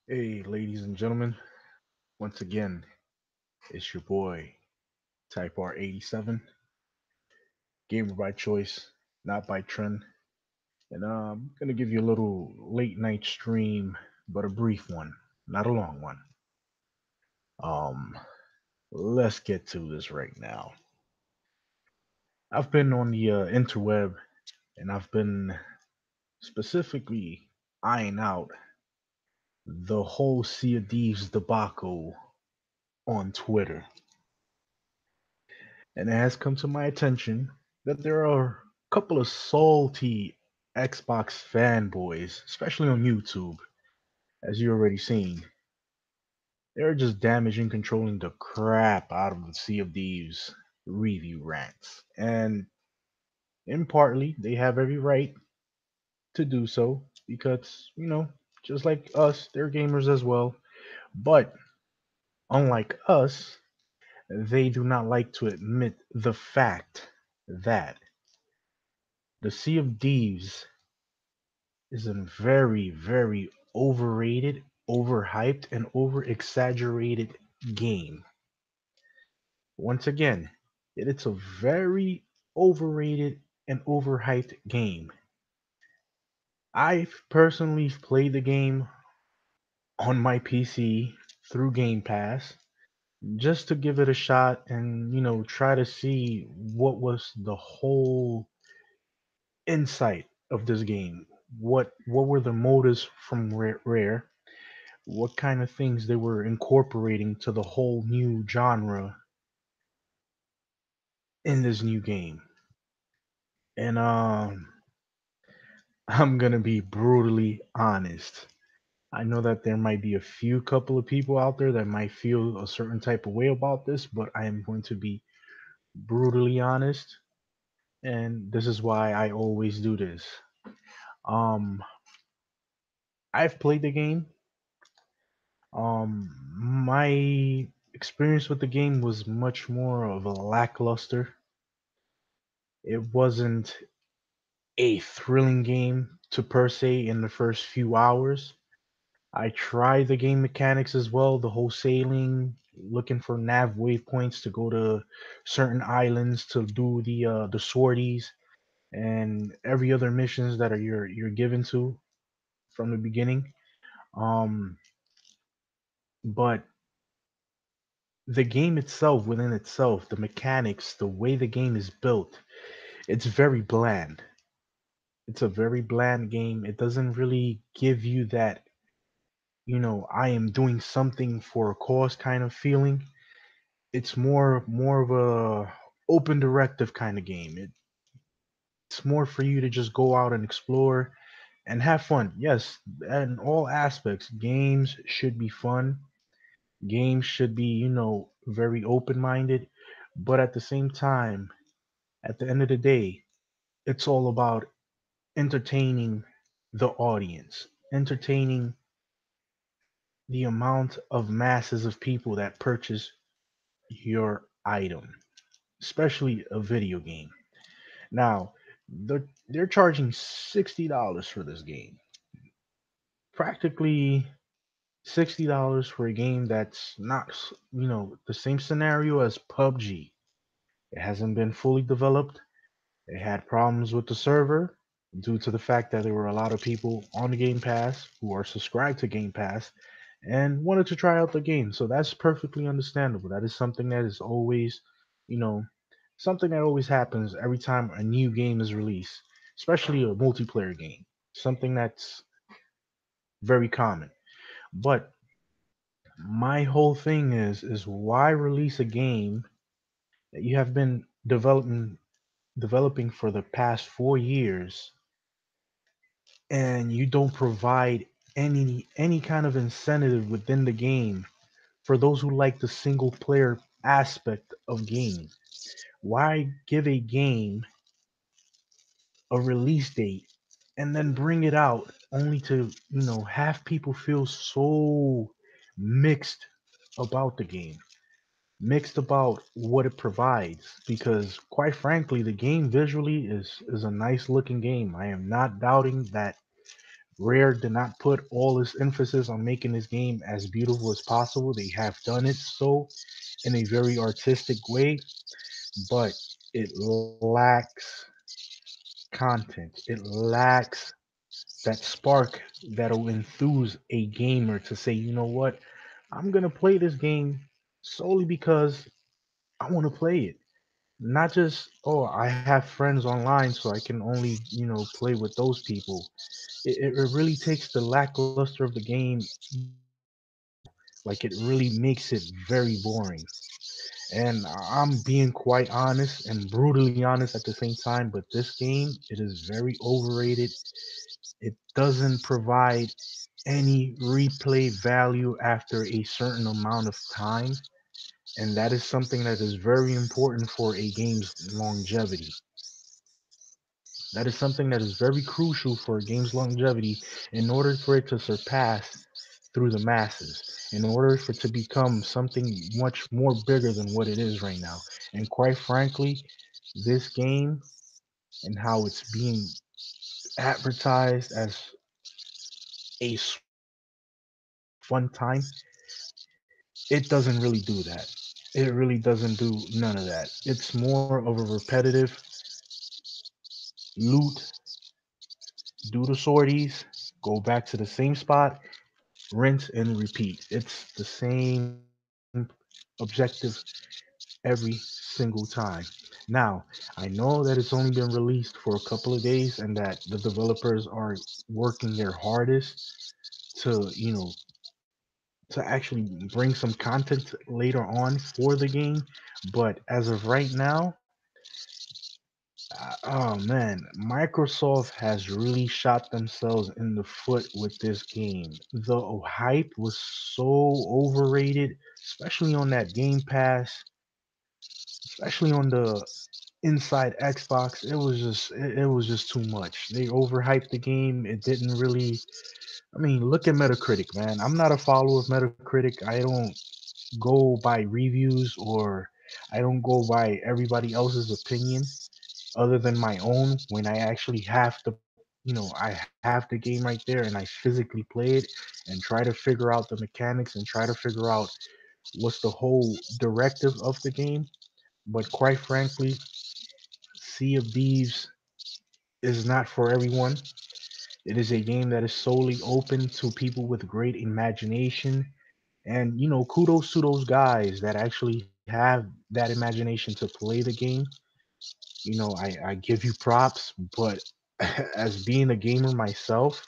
Hey, ladies and gentlemen, once again, it's your boy, Type R87, gamer by choice, not by trend. And I'm going to give you a little late night stream, but a brief one, not a long one. Um, let's get to this right now. I've been on the interweb and I've been specifically eyeing out the whole Sea of Thieves debacle on Twitter. And it has come to my attention that there are a couple of salty Xbox fanboys, especially on YouTube, as you already seen. They're just damaging, controlling the crap out of the Sea of Thieves review rants. And in partly, they have every right to do so because, just like us, they're gamers as well. But unlike us, they do not like to admit the fact that the Sea of Thieves is a very, very overrated, overhyped, and over exaggerated game. Once again, it's a very overrated and overhyped game. I've personally played the game on my PC through Game Pass just to give it a shot and try to see what was the whole insight of this game. What were the motives from Rare, what kind of things they were incorporating to the whole new genre in this new game. And I'm gonna be brutally honest. I know that there might be a few couple of people out there that might feel a certain type of way about this, but I am going to be brutally honest, and this is why I always do this. Um, I've played the game. My experience with the game was much more of a lackluster. It wasn't a thrilling game to per se in the first few hours. I tried the game mechanics as well, the whole sailing, looking for nav waypoints to go to certain islands to do the sorties and every other missions that are you're given to from the beginning. Um, but the game itself, within itself, the mechanics, the way the game is built, it's very bland. It's a very bland game. It doesn't really give you that I am doing something for a cause kind of feeling. It's more of a open directive kind of game. It's more for you to just go out and explore and have fun. Yes, in all aspects, games should be fun. Games should be, very open-minded, but at the same time, at the end of the day, it's all about entertaining the audience, entertaining the amount of masses of people that purchase your item, especially a video game. Now, they're charging $60 for this game. Practically $60 for a game that's not, the same scenario as PUBG. It hasn't been fully developed. It had problems with the server due to the fact that there were a lot of people on the Game Pass who are subscribed to Game Pass and wanted to try out the game. So that's perfectly understandable. That is something that is always, you know, something that always happens every time a new game is released, especially a multiplayer game. Something that's very common. But my whole thing is why release a game that you have been developing for the past 4 years and you don't provide any kind of incentive within the game for those who like the single player aspect of games. Why give a game a release date and then bring it out only to, have people feel so mixed about the game, mixed about what it provides? Because quite frankly, the game visually is a nice looking game. I am not doubting that Rare did not put all this emphasis on making this game as beautiful as possible. They have done it so in a very artistic way, but it lacks content. It lacks that spark that'll enthuse a gamer to say, you know what, I'm gonna play this game solely because I want to play it. Not just, oh, I have friends online, so I can only, play with those people. It really takes the lackluster of the game out. Like, it really makes it very boring. And I'm being quite honest and brutally honest at the same time, but this game, it is very overrated. It doesn't provide any replay value after a certain amount of time, and that is something that is very important for a game's longevity. That is something that is very crucial for a game's longevity in order for it to surpass through the masses, in order for it to become something much more bigger than what it is right now. And quite frankly, this game and how it's being advertised as a fun time, it doesn't really do that. It really doesn't do none of that. It's more of a repetitive loot, do the sorties, go back to the same spot, rinse and repeat. It's the same objective every single time. Now, I know that it's only been released for a couple of days and that the developers are working their hardest to, to actually bring some content later on for the game. But as of right now, oh man, Microsoft has really shot themselves in the foot with this game. The hype was so overrated, especially on that Game Pass, especially on the inside Xbox. It was just too much. They overhyped the game. It didn't really. I mean, look at Metacritic, man. I'm not a follower of Metacritic. I don't go by reviews, or I don't go by everybody else's opinion other than my own when I actually have to, I have the game right there and I physically play it and try to figure out the mechanics and try to figure out what's the whole directive of the game. But quite frankly, Sea of Thieves is not for everyone. It is a game that is solely open to people with great imagination. And, kudos to those guys that actually have that imagination to play the game. I give you props, but as being a gamer myself,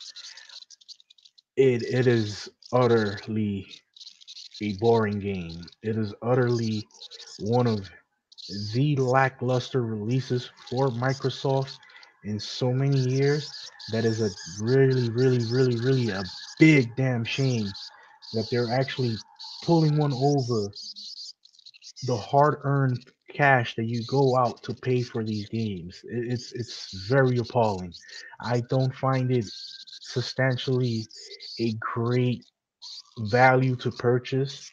it is utterly a boring game. It is utterly one of the lackluster releases for Microsoft in so many years. That is a really, really, really, really a big damn shame that they're actually pulling one over the hard-earned cash that you go out to pay for these games. It's very appalling. I don't find it substantially a great value to purchase.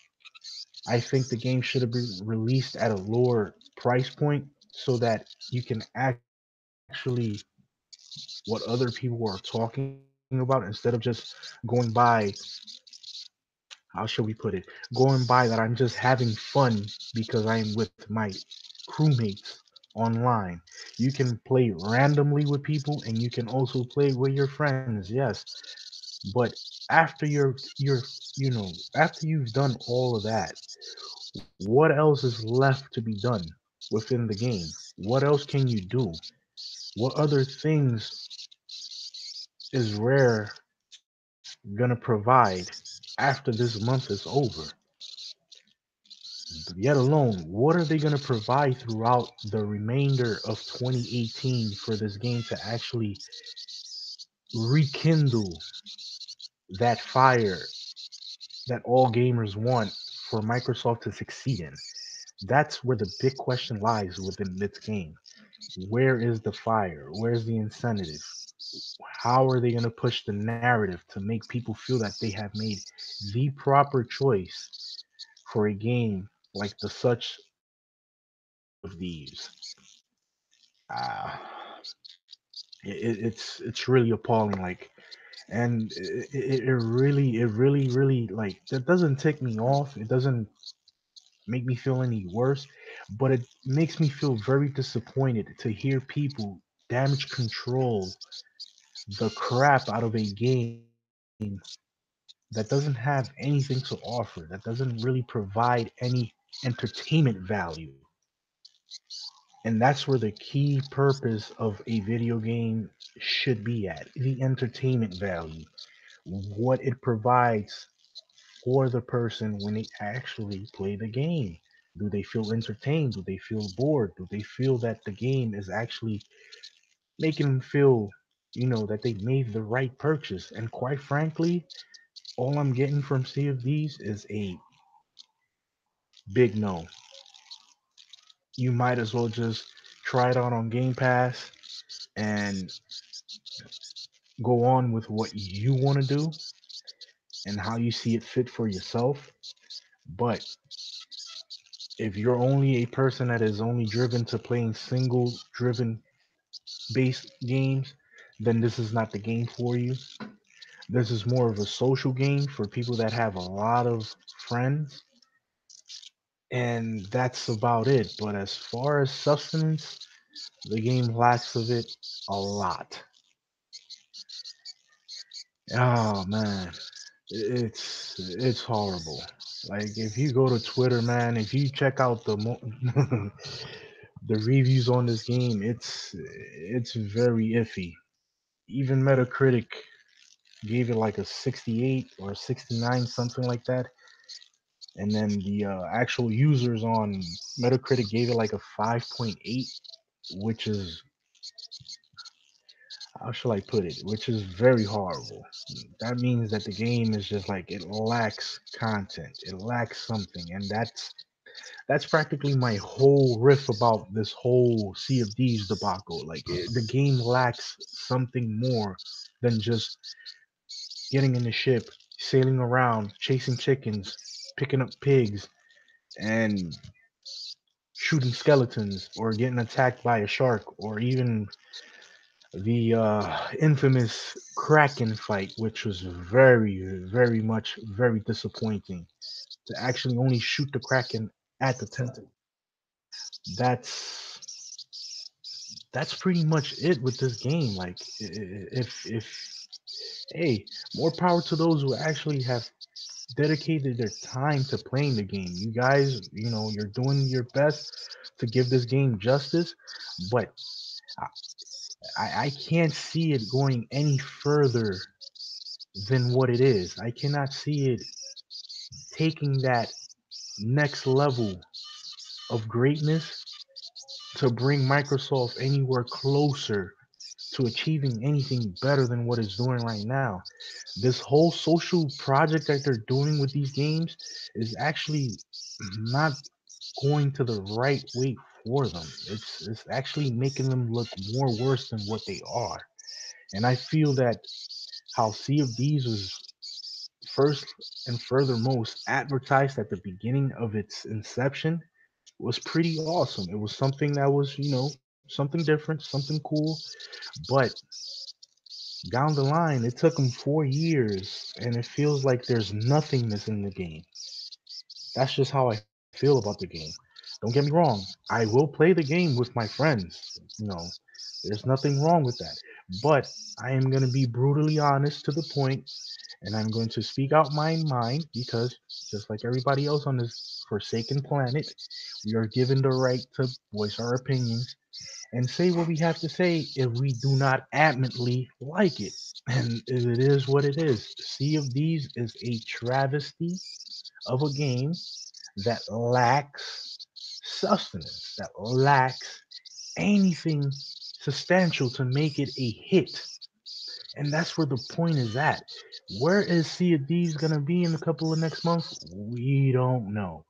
I think the game should have been released at a lower price point so that you can actually what other people are talking about instead of just going by, how shall we put it, going by that I'm just having fun because I'm with my crewmates online. You can play randomly with people and you can also play with your friends, yes. But after after you've done all of that, what else is left to be done within the game? What else can you do? What other things is Rare gonna provide after this month is over? Yet alone, what are they going to provide throughout the remainder of 2018 for this game to actually rekindle that fire that all gamers want for Microsoft to succeed in? That's where the big question lies within this game. Where is the fire? Where's the incentive? How are they going to push the narrative to make people feel that they have made the proper choice for a game like the such Sea of Thieves? Ah, it's really appalling. Like, And it really, like, that doesn't tick me off. It doesn't make me feel any worse, but it makes me feel very disappointed to hear people damage control the crap out of a game that doesn't have anything to offer, that doesn't really provide any entertainment value. And that's where the key purpose of a video game should be at, the entertainment value, what it provides for the person when they actually play the game. Do they feel entertained? Do they feel bored? Do they feel that the game is actually making them feel, that they made the right purchase? And quite frankly, all I'm getting from Sea of Thieves is a big no. You might as well just try it out on Game Pass and go on with what you want to do and how you see it fit for yourself. But if you're only a person that is only driven to playing single driven based games, then this is not the game for you. This is more of a social game for people that have a lot of friends, and that's about it. But as far as substance, the game lacks of it a lot. Oh man, it's horrible. Like, if you go to Twitter, man, if you check out the reviews on this game, it's very iffy. Even Metacritic gave it like a 68 or 69, something like that. And then the actual users on Metacritic gave it like a 5.8, which is, how shall I put it, which is very horrible. That means that the game is just like, it lacks content, it lacks something. And that's practically my whole riff about this whole Sea of Thieves debacle. Like, the game lacks something more than just getting in the ship, sailing around, chasing chickens, picking up pigs, and shooting skeletons, or getting attacked by a shark, or even the infamous Kraken fight, which was very much very disappointing. To actually only shoot the Kraken at the tentacle. That's pretty much it with this game. Like, if hey, more power to those who actually have dedicated their time to playing the game. You guys, you're doing your best to give this game justice, but I can't see it going any further than what it is. I cannot see it taking that next level of greatness to bring Microsoft anywhere closer to achieving anything better than what it's doing right now. This whole social project that they're doing with these games is actually not going to the right way for them. It's actually making them look more worse than what they are. And I feel that how Sea of Thieves was first and furthermost advertised at the beginning of its inception was pretty awesome. It was something that was, something different, something cool. But down the line, it took them 4 years, and it feels like there's nothingness in the game. That's just how I feel about the game. Don't get me wrong. I will play the game with my friends. There's nothing wrong with that. But I am going to be brutally honest to the point, and I'm going to speak out my mind because, just like everybody else on this forsaken planet, we are given the right to voice our opinions and say what we have to say if we do not adamantly like it. And it is what it is. Sea of Thieves is a travesty of a game that lacks sustenance, that lacks anything substantial to make it a hit. And that's where the point is at. Where is Sea of Thieves gonna be in a couple of next months? We don't know.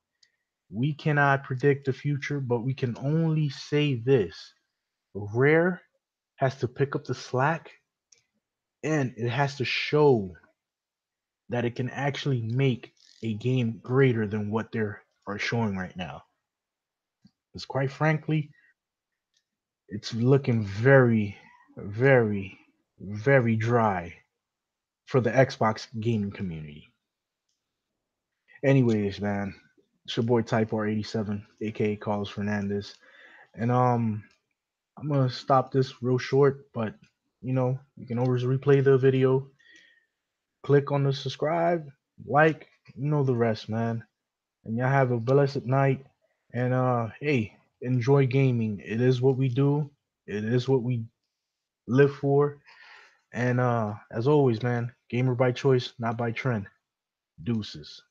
We cannot predict the future, but we can only say this. Rare has to pick up the slack, and it has to show that it can actually make a game greater than what they are showing right now. Because quite frankly, it's looking very, very, very dry. for the Xbox gaming community. Anyways, man, it's your boy Type R87, aka Carlos Fernandez, and I'm gonna stop this real short, but you can always replay the video, click on the subscribe, like, the rest, man. And y'all have a blessed night. And hey, enjoy gaming. It is what we do. It is what we live for. And as always, man, gamer by choice, not by trend. Deuces.